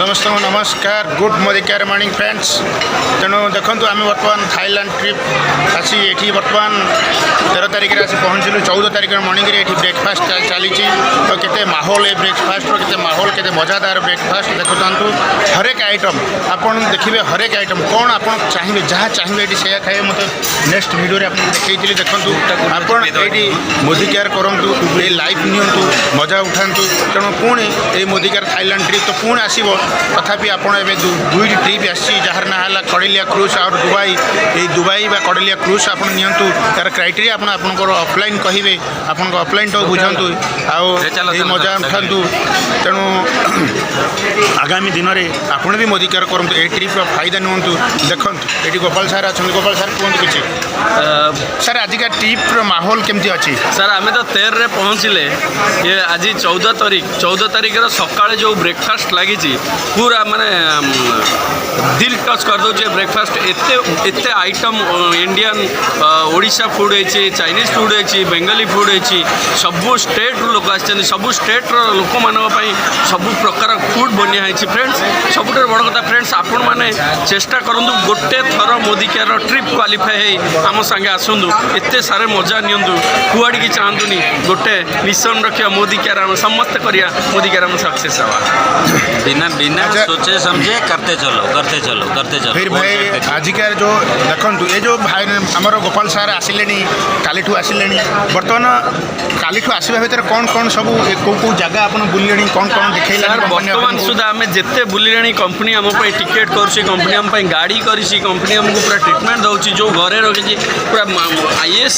समस्त नमस्कार good मोदिकार morning friends तेणु देखो आम बर्तमान थाईलैंड ट्रिप आसी ये बर्तमान 13 तारिख में आसी पहुँचलु 14 तारिख मॉर्निंग रे ब्रेकफास्ट चली तो केते माहौल ये ब्रेकफास्ट के माहौल के मजादार ब्रेकफास्ट देखो हरेक आइटम आपन देखिए हरेक आइटम कौन आप चाहिए जहाँ चाहिए ये से खाए मतलब नेक्स्ट वीडियो रे आपन देखी देखु आपन ये मोदिकार करूँ ये लाइफ नियंतु मजा उठातु तेणु पुणी ये मोदिकार थाईलैंड ट्रिप तो पुणी आसो तथापि आपड़ ए दुईट ट्रिप आसी जार ना है कड़ेलिया क्रूज और दुबई ये दुबई बा कड़ेलिया क्रूज आप नियंतु तार क्राइटेरिया आपंकर ऑफलाइन कहे आप ऑफलाइन तो बुझातु आई मजा उठातु तेणु आगामी दिन में आपड़ भी मोदिकार करूँ ये ट्रिप फायदा नियंतु देखो ये गोपाल सार अच्छा गोपाल सार कहतु किसी सर आज का ट्रिप माहौल केमती अच्छी सर आम तो 13 रे पहुँचले ये आज 14 तारिख सका जो ब्रेकफास्ट लगी पूरा माने दिल टच कर दे ब्रेकफास्ट एत आइटम इंडियन ओडिशा फूड है चाइनीज फूड है बेंगली फूड है सबू स्टेट लोक आसछन सबू स्टेट लोक मानी सब प्रकार फूड बनिया फ्रेंड्स सब बड़ कथा फ्रेंड्स आपण मैंने चेष्टा करूँ गोटे थर मोदिकार ट्रिप क्वालिफाई आम संगे आसतु एत सारे मजा नियंतु कुआड़ की चाहतुनि गोटे मिशन रखा मोदिकार आम समस्त करिया मोदिकार आम सक्सेस हवा बिना बिना सोचे समझे करते चलो फिर भाई आजिकार जो देखु ये जो भाई आमर गोपाल सार आसिले काली आसिले बर्तमान काली आसवा भर कौन कौन सब कौ जगह आप बुले कौन कौन देखे बर्तमान सुधा आम जिते बुले कंपनी आम टिकेट कर कंपनी आम गाड़ी करी कंपनी आमको पूरा ट्रिटमेंट दूसरी जो घरे रखी पूरा IS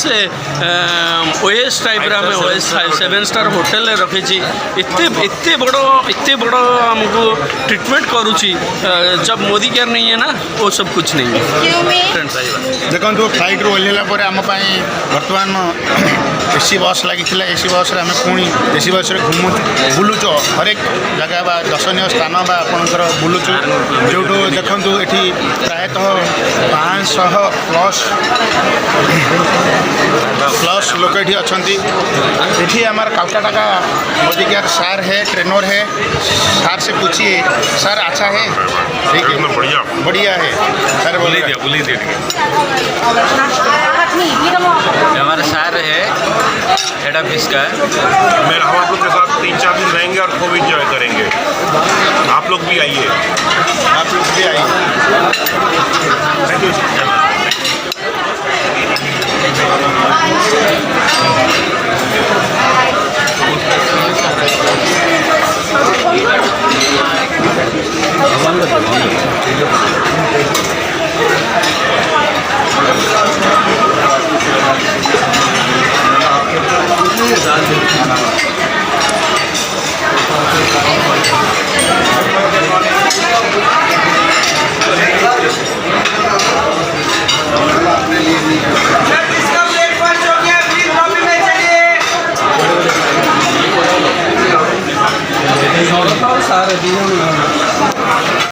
OS type OS 7 star hotel रखी एत बड़ आमको ट्रिटमेंट करुच्ची जब मोदी केयर नहीं है ना वो सब कुछ नहीं है देखो फ्लाइट रू ओह्लैला आम बर्तमान एसी बस लगी एसी बस आम पुणी एसी बस घूमु बुलुच हरेक जगह बा दर्शनीय स्थान बा आपंकर बुलुचु जो देखु ये प्रायतः 500 प्लस लोक ये अच्छा ये आम कलकाता का मोदिकार सार है ट्रेनर है सार से पूछिए सर अच्छा है ठीक है बढ़िया है सर बोलिए हमारा सार है हेड ऑफिस का हम आप लोग के साथ 3-4 दिन रहेंगे और खूब इंजॉय करेंगे। आप लोग भी आइए।